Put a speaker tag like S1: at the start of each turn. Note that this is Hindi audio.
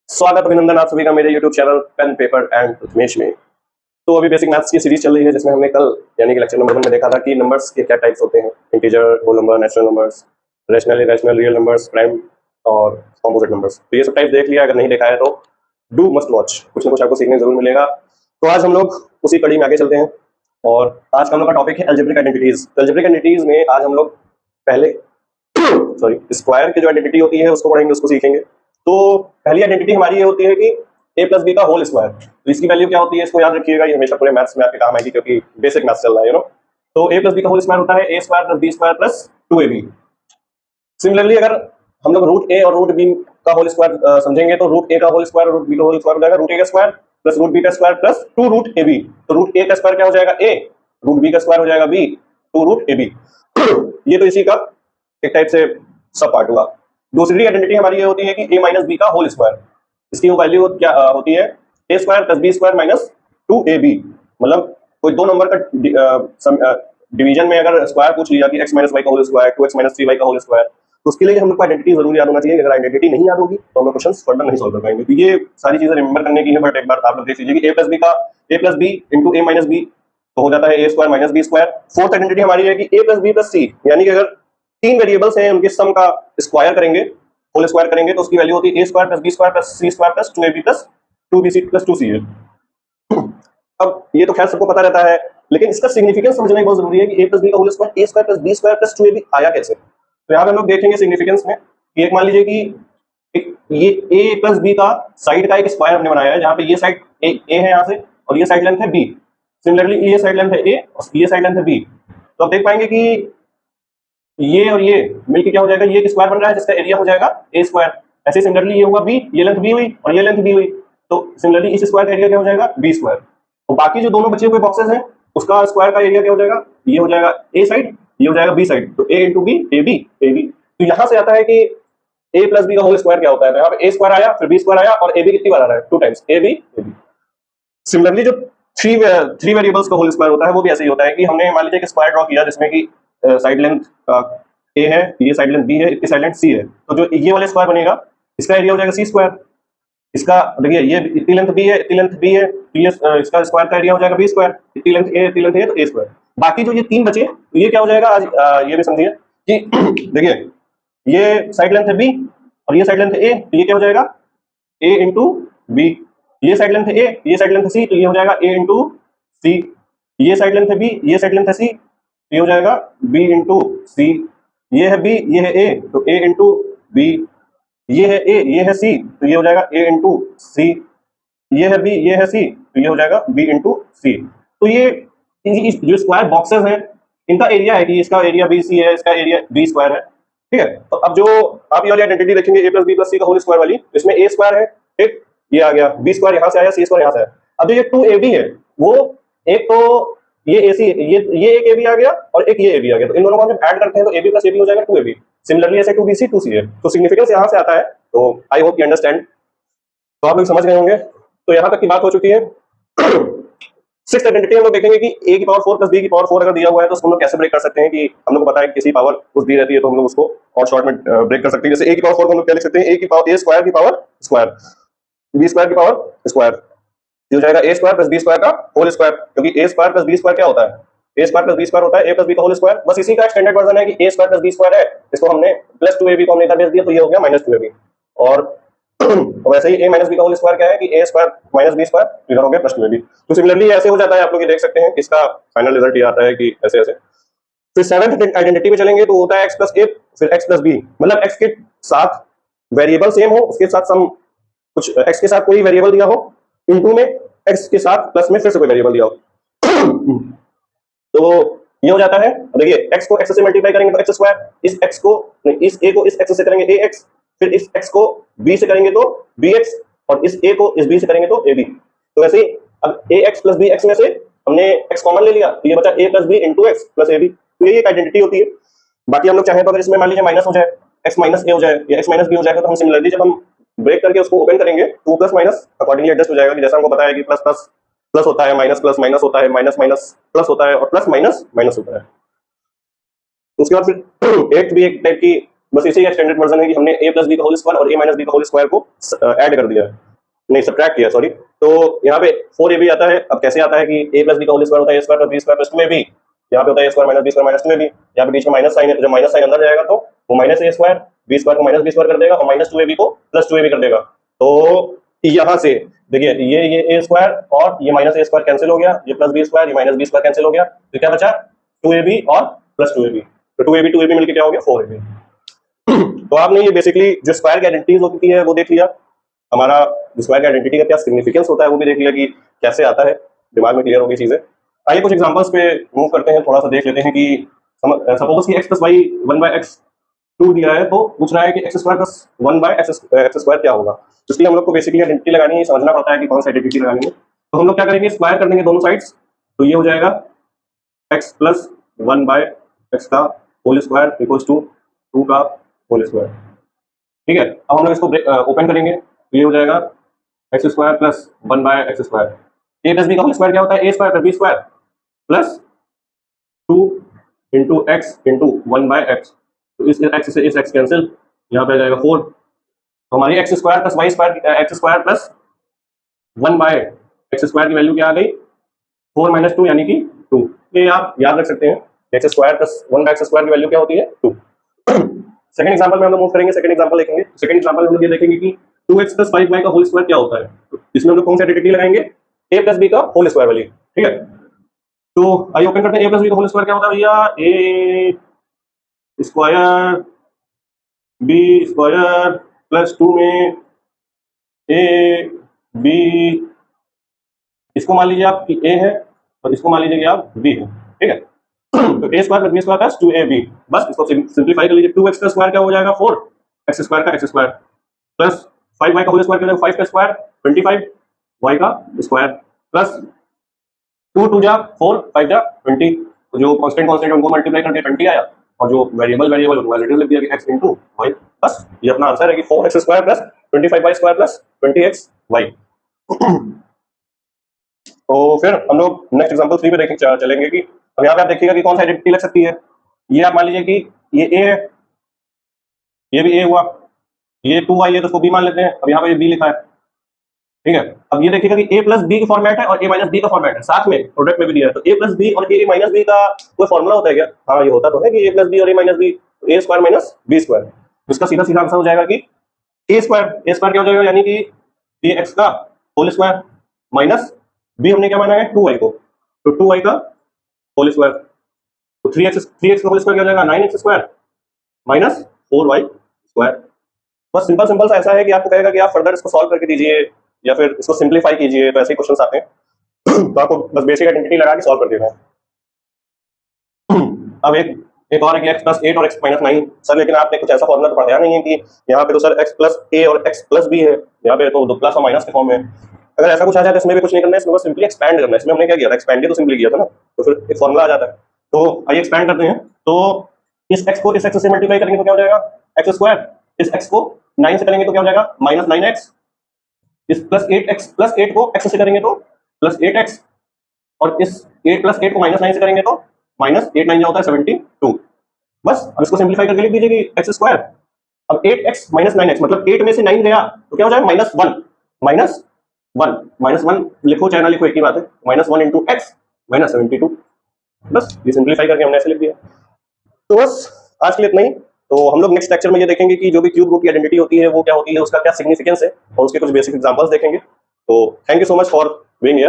S1: स्वागत अभिनंदन आप सभी का मेरे YouTube channel pen paper and Prathamesh में। तो अभी बेसिक मैथ्स की सीरीज चल रही है जिसमें हमने कल यानी कि लेक्चर नंबर 1 में देखा था कि नंबर्स के क्या टाइप्स होते हैं। Integer, whole number, natural numbers, rational, irrational, real numbers, prime और कॉम्पोजिट नंबर्स। तो ये सब टाइप देख लिया, अगर नहीं देखा है तो डू मस्ट वॉच, कुछ ना कुछ आपको सीखने जरूर मिलेगा। तो आज हम लोग उसी कड़ी में आगे चलते हैं और आज का हम लोग का टॉपिक है अलजेब्रिक आइडेंटिटीज। अलजेब्रिक आइडेंटिटीज में आज हम लोग पहले स्क्वायर की जो आइडेंटिटी होती है उसको पढ़ेंगे, उसको सीखेंगे। तो पहली आइडेंटिटी हमारी ये होती है कि a प्लस बी का होल स्क्वायर। तो इसकी वैल्यू क्या होती है, इसको याद रखिएगा, ये हमेशा पूरे मैथ्स में आपके काम आएगी क्योंकि बेसिक मैथ्स चल रहा है, यू नो। तो a प्लस बी का होल स्क्वायर होता है a square plus b square plus 2ab। Similarly अगर हम लोग रूट a और रूट b का होल स्क्वायर समझेंगे तो रूट a का होल स्क्वायर और रूट b का होल स्क्वायर हो जाएगा रूट a का स्क्वायर प्लस रूट b का स्क्वायर प्लस 2 रूट ab। तो रूट a का स्क्वायर क्या हो जाएगा a, रूट b का स्क्वायर हो जाएगा b, 2 रूट ab। ये तो इसी का एक टाइप से सब पार्ट हुआ। दूसरी आइडेंटिटी हमारी ये होती है कि a माइनस बी का होल स्क्वायर। इसकी वैल्यू क्या होती है, a square plus B square minus 2ab। मतलब कोई दो नंबर का डिवीजन में अगर स्क्वायर पूछ लिया कि x माइनस वाई का whole square 2x minus 3y का होल स्क्वायर, तो उसके लिए हम लोग को आइडेंटिटी जरूर याद होना चाहिए। अगर आइडेंटिटी नहीं याद होगी तो हम लोग क्वेश्चन फर्दर नहीं सॉल्व कर पाएंगे। तो ये सारी चीजें रिमेंबर करने की है, बट एक बार आप लोग देख लीजिए कि a plus B into a minus B तो हो जाता है a square minus B square. Fourth identity हमारी है कि a plus B plus C, यानी कि अगर तीन वेरिएबल्स हैं उनके सम का स्क्वायर करेंगे, होल स्क्वायर करेंगे तो उसकी वैल्यू होती है a square plus B square plus C square plus 2ab plus 2bc plus 2ca। अब ये तो खैर सबको पता रहता है, लेकिन इसका सिग्निफिकेंस समझना बहुत जरूरी है कि a प्लस बी का whole square a square plus B square plus 2ab आया कैसे। तो यहाँ पे हम लोग देखेंगे सिग्निफिकेंस में कि एक मान लीजिए कि ये a प्लस बी का साइड का एक स्क्वायर हमने बनाया है, जहाँ पे ये साइड a है यहाँ से और ये साइड लेंथ है b। सिमिलरली ये साइड लेंथ है a और ये साइड लेंथ है b। तो आप देख पाएंगे कि ये और ये मिलके क्या हो जाएगा, ये एक स्क्वायर बन रहा है जिसका एरिया हो जाएगा a स्क्वायर। ऐसे सिमिलरली ये होगा b, ये लेंथ b हुई और ये लेंथ b हुई, तो सिमिलरली इस स्क्वायर का एरिया क्या हो जाएगा b स्क्वायर। और बाकी जो दोनों बचे हुए बॉक्सेस हैं उसका स्क्वायर का एरिया क्या हो जाएगा, ये हो जाएगा a साइड, ये हो जाएगा b साइड। तो a into B A B A B. तो यहां से आता है कि a प्लस बी का होल स्क्वायर क्या होता है। तो यहाँ पे a स्क्वायर आया, फिर b स्क्वायर आया और ab कितनी बार आ रहा है, 2 times a b a b। Similarly जो थ्री वेरिएबल्स का होल स्क्वायर होता है वो भी ऐसे ही होता है कि हमने मान लीजिए कि स्क्वायर ड्रॉ किया जिसमें कि साइड लेंथ a है, ये साइड लेंथ b है, इसकी साइड लेंथ c है। तो जो ये वाले स्क्वायर बनेगा इसका एरिया हो जाएगा c स्क्वायर। इसका देखिए ये इतनी लेंथ b है, इतनी लेंथ b है, तो इसका स्क्वायर का एरिया हो जाएगा b स्क्वायर। इतनी लेंथ a, इतनी लेंथ a, तो a स्क्वायर। बाकी जो ये तीन बचे तो ये क्या हो जाएगा, आज ये भी समझिए कि देखिए ये साइड लेंथ है b और ये साइड लेंथ है a, तो ये क्या हो जाएगा a इंटू b। ये साइड लेंथ है a, ये साइड लेंथ है c, तो ये हो जाएगा a इंटू c। ये साइड लेंथ है b, ये साइड लेंथ है c, तो ये हो जाएगा b इंटू c। ये है b, ये है a, तो a इंटू b। ये है a, ये है c, तो ये हो जाएगा a इंटू c। ये है b, ये है c, तो ये हो जाएगा b इंटू c। तो ये जो स्क्वायर बॉक्सेस हैं इनका एरिया है कि इसका एरिया bc है, इसका एरिया b स्क्वायर है, ठीक है। तो अब जो आप ये वाली आइडेंटिटी देखेंगे a प्लस बी प्लस सी का होल स्क्वायर वाली, इसमें a स्क्वायर है, ठीक, ये आ गया, b स्क्वायर यहाँ से आया, c स्क्वायर यहाँ से आया। अब जो ये 2ab है वो एक तो ये AC ये एक AB आ गया और एक ये AB आ गया, तो इन दोनों को हम जब ऐड करते हैं तो AB प्लस AB हो जाएगा 2AB। सिमिलरली ऐसे 2BC 2CA। तो सिग्निफिकेंस यहाँ से आता है। तो आई होप यू अंडरस्टैंड, तो आप लोग समझ गए होंगे। तो यहाँ तक की बात हो चुकी है। सिक्स्थ आइडेंटिटी हम लोग देखेंगे कि a की पावर 4 प्लस b की पावर 4 अगर दिया हुआ है तो उसको हम लोग कैसे ब्रेक कर सकते हैं। कि हम लोग को पता है किसी पावर कुछ दी रहती है तो हम लोग उसको और शॉर्ट में ब्रेक कर सकते हैं। जैसे a की पावर 4 को हम लोग क्या लिख सकते हैं, a की पावर a स्क्वायर की पावर स्क्वायर, b स्क्वायर की पावर स्क्वायर, ये हो जाएगा a square plus b square का होल स्क्वायर। क्योंकि a square plus b square क्या होता है, a square plus b square होता है a प्लस b का होल स्क्वायर। बस इसी का स्टैंडर्ड वर्जन है कि a square plus b square है, इसको हमने प्लस 2ab को हमने इधर भेज दिया तो ये हो गया माइनस 2ab। और वैसे ही a माइनस b का होल स्क्वायर क्या है कि a square minus b square इधर हो गया प्लस 2ab। तो सिमिलरली ऐसे हो जाता है, आप लोग ये देख सकते हैं कि इसका फाइनल रिजल्ट ये आता है कि ऐसे ऐसे। फिर सेवंथ आइडेंटिटी में चलेंगे तो होता है x प्लस a फिर x प्लस b, मतलब x के साथ वेरिएबल सेम हो, उसके साथ सम कुछ x के साथ कोई वेरिएबल दिया हो, इनटू में x के साथ प्लस में फिर से कोई वेरिएबल दिया हो। तो ये हो जाता है। देखिए x को x से मल्टीप्लाई करेंगे तो x स्क्वायर, इस x को नहीं, इस a को इस x से करेंगे ax, फिर इस x को b से करेंगे तो bx और इस a को इस b से करेंगे तो ab। तो वैसे अब ax प्लस bx में से हमने x कॉमन ले लिया तो ये बचा a plus b into x plus ab। तो ये एक आइडेंटिटी होती है। बाकी हम लोग चाहें तो अगर इसमें मान लीजिए माइनस हो जाए, x माइनस a हो जाए या x माइनस b हो जाएगा, तो हम सिमिलरली जब हम ब्रेक करके उसको ओपन करेंगे तो प्लस माइनस अकॉर्डिंगली एडजस्ट हो जाएगा। कि जैसा हमको पता है कि प्लस प्लस प्लस होता है, माइनस प्लस माइनस होता है, माइनस माइनस प्लस होता है और प्लस माइनस माइनस होता है। उसके बाद फिर एट भी एक टाइप की बस इसी एक्सटेंडेड वर्जन है कि हमने a प्लस बी का होल स्क्वायर और a माइनस बी का होल स्क्वायर को ऐड कर दिया है, नहीं सब्ट्रैक्ट किया, सॉरी। तो यहाँ पे 4ab आता है। अब कैसे आता है कि a प्लस बी का होल स्क्वायर होता है a square plus b square plus 2ab, यहाँ पे होता है a square minus b square minus 2ab, यहाँ पे बीच में माइनस साइन है, तो जब माइनस साइन अंदर जाएगा तो वो minus a square b square को माइनस b स्क्वायर कर देगा और माइनस 2ab को प्लस 2ab कर देगा। तो यहाँ से देखिए ये a स्क्वायर और ये माइनस a स्क्वायर कैंसिल हो गया, ये प्लस b स्क्वायर, ये माइनस b स्क्वायर कैंसिल हो गया, तो क्या बचा 2ab और प्लस 2ab, तो 2ab मिलकर क्या हो गया 4ab। तो आपने ये बेसिकली जो स्क्वायर की आइडेंटिटीज होती है वो देख लिया, हमारा स्क्वायर की आइडेंटिटी का क्या सिग्निफिकेंस होता है वो भी देख लिया कि कैसे आता है, दिमाग में क्लियर होगी चीजें। आइए कुछ एग्जांपल्स पे मूव करते हैं, थोड़ा सा देख लेते हैं कि सपोज कि x प्लस वाई 1/x2 दिया है, तो पूछ रहा है कि x square plus 1/x square क्या होगा। तो इसलिए हम लोग को बेसिकली आइडेंटिटी लगानी है, समझना पड़ता है कि कौन सा आइडेंटिटी लगानी है। तो हम लोग क्या करेंगे, स्क्वायर कर देंगे दोनों साइड्स, तो ये हो जाएगा x प्लस 1/x का होल स्क्वायर इक्वल्स टू 2 का होल स्क्वायर। ठीक है, अब हम लोग इसको ओपन करेंगे, तो ये हो जाएगा X square plus 1/x square. a plus B का होल स्क्वायर क्या होता है, a square plus b square plus 2 into X into 1/x। तो इस x से इस x कैंसिल, यहाँ पे आ जाएगा 4। तो हमारी X square plus Y square X square plus 1/x square की वैल्यू क्या आ गई 4 माइनस 2 यानी कि 2। ये आप याद रख सकते हैं, x square plus 1/x square की वैल्यू क्या होती है 2। सेकंड एग्जांपल में हम लोग मूव करेंगे, सेकंड एग्जांपल देखेंगे। सेकंड एग्जांपल में हम लोग ये देखेंगे कि 2x प्लस 5y का होल स्क्वायर क्या होता है। तो इसमें हम लोग कौन सी आइडेंटिटी लगाएंगे, a प्लस b का होल स्क्वायर वाली। ठीक है, तो आइए ओपन करते हैं, a प्लस b का होल स्क्वायर क्या होता है भैया, a square b square plus 2 में a b, इसको मान लीजिए आप कि a है और इसको मान लीजिए कि आप b है। ठीक है, तो a square plus b square plus 2ab, बस इसको सिंपलीफाई कर लीजिए। 2x का स्क्वायर क्या हो जाएगा 4x स्क्वायर का x स्क्वायर प्लस 5y का होल स्क्वायर क्या हो जाएगा 5 का स्क्वायर 25y का स्क्वायर प्लस 2 2 जा 4 5 जा 20। तो जो कांस्टेंट उनको मल्टीप्लाई करके 20 आया और जो वेरिएबल उनको वैल्यू लिख दिया कि x इंटू वाई। बस ये अपना आंसर है कि 4x square plus 25y square plus 20xy। तो फिर हम लोग नेक्स्ट एग्जांपल 3 पे देखेंगे, चलेंगे कि अब यहाँ पे आप देखिएगा कि कौन सा आइडेंटिटी लग सकती है। ये आप मान लीजिए कि ये a है, ये भी a हुआ, ये 2y है तो इसको b मान लेते हैं। अब यहाँ पे b लिखा है। ठीक है, अब ये देखिएगा कि a प्लस बी का फॉर्मेट है और a माइनस बी का फॉर्मेट है, साथ में प्रोडक्ट में भी दिया है। तो a प्लस बी और a माइनस बी का कोई फॉर्मूला होता है क्या? हाँ, ये होता तो है कि a प्लस बी और a minus B, a square minus b square. इसका सीधा सीधा आंसर हो जाएगा कि a स्क्वायर क्या हो जाएगा, यानी कि ax का होल स्क्वायर माइनस b हमने क्या माना है 2y को, तो 2y का होल स्क्वायर, तो 3x का होल स्क्वायर क्या हो जाएगा 9x square minus 4y square. बस सिंपल सा ऐसा है कि आपको कहेगा कि आप फर्दर इसको सॉल्व करके दीजिए या फिर इसको सिंपलीफाई कीजिए, तो ऐसे क्वेश्चंस आते हैं। तो आपको बस बेसिक आइडेंटिटी लगा के सॉल्व कर देना है। अब एक और है कि x प्लस 8 और x माइनस 9 सर, लेकिन आपने कुछ ऐसा फॉर्मूला तो पढ़ाया नहीं है कि यहाँ पे तो सर x प्लस a और x प्लस b है, यहाँ पे तो प्लस और माइनस के फॉर्म में। अगर ऐसा कुछ आ जाए तो इसमें भी कुछ नहीं करना है, इसमें बस सिंपली एक्सपैंड करना है। इसमें हमने क्या किया था, एक्सपैंड तो सिंपली किया था ना, तो फिर एक फॉर्मूला आ जाता है। तो आइए एक्सपैंड करते हैं। तो इस x को इस x से मल्टीप्लाई करेंगे तो क्या हो जाएगा x स्क्वायर, इस x को 9 से करेंगे तो क्या हो जाएगा माइनस 9x, इस प्लस 8 को x से करेंगे तो प्लस 8x, और इस 8 प्लस 8 को माइनस 9 से करेंगे तो माइनस 8 9 होता है 72। बस अब इसको सिंपलीफाई करके लिख दीजिए कि x स्क्वायर, अब 8x माइनस 9x मतलब 8 में से 9 गया तो क्या हो जाएगा माइनस 1 लिखो चाहे ना लिखो एक ही बात है, -1 इंटू एक्स माइनस 72। बस ये सिंपलीफाई करके हमने ऐसे लिख दिया। तो बस आज के लिए इतना ही। तो हम लोग नेक्स्ट लेक्चर में ये देखेंगे कि जो भी क्यूब रूट की आइडेंटिटी होती है वो क्या होती है, उसका क्या सिग्निफिकेंस है, और उसके कुछ बेसिक एग्जांपल्स देखेंगे। तो thank you so much for being here.